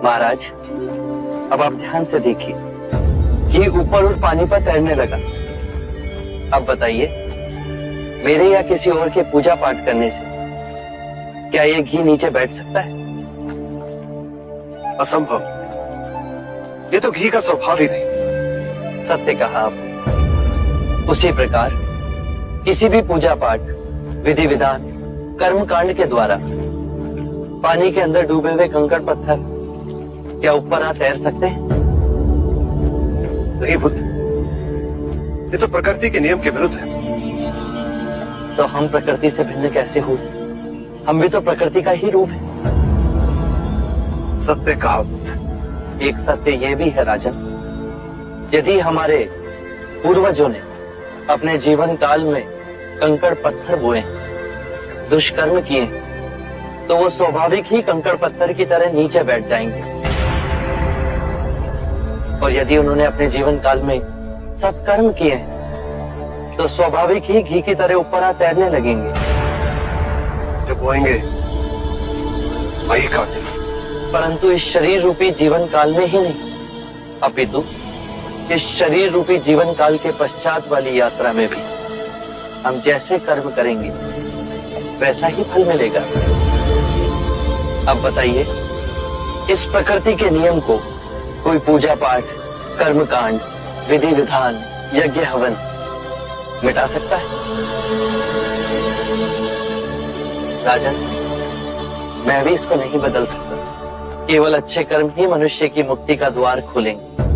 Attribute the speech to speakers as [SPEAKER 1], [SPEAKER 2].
[SPEAKER 1] महाराज, अब आप ध्यान से देखिए, घी ऊपर और पानी पर तैरने लगा। अब बताइए, मेरे या किसी और के पूजा पाठ करने से क्या ये घी नीचे बैठ सकता है?
[SPEAKER 2] असंभव। ये तो घी का स्वभाव ही नहीं।
[SPEAKER 1] सत्य कहा आप। उसी प्रकार किसी भी पूजा पाठ, विधि विधान, कर्म कांड के द्वारा पानी के अंदर डूबे हुए कंकड़ पत्थर क्या ऊपर आ तैर सकते हैं?
[SPEAKER 2] नहीं बुद्ध, ये तो प्रकृति के नियम के विरुद्ध है।
[SPEAKER 1] तो हम प्रकृति से भिन्न कैसे हुए? हम भी तो प्रकृति का ही रूप है।
[SPEAKER 2] सत्य कहा बुद्ध।
[SPEAKER 1] एक सत्य यह भी है राजन, यदि हमारे पूर्वजों ने अपने जीवन काल में कंकड़ पत्थर बोए, दुष्कर्म किए, तो वो स्वाभाविक ही कंकड़ पत्थर की तरह नीचे बैठ जाएंगे। और यदि उन्होंने अपने जीवन काल में सत्कर्म किए तो स्वाभाविक ही घी की तरह ऊपर आ तैरने लगेंगे।
[SPEAKER 2] जो बोएंगे वही काटेंगे।
[SPEAKER 1] परंतु इस शरीर रूपी जीवन काल में ही नहीं, अपितु इस शरीर रूपी जीवन काल के पश्चात वाली यात्रा में भी हम जैसे कर्म करेंगे वैसा ही फल मिलेगा। अब बताइए, इस प्रकृति के नियम को कोई पूजा पाठ, कर्म कांड, विधि विधान, यज्ञ हवन मिटा सकता है? राजन, मैं भी इसको नहीं बदल सकता। केवल अच्छे कर्म ही मनुष्य की मुक्ति का द्वार खोलेंगे।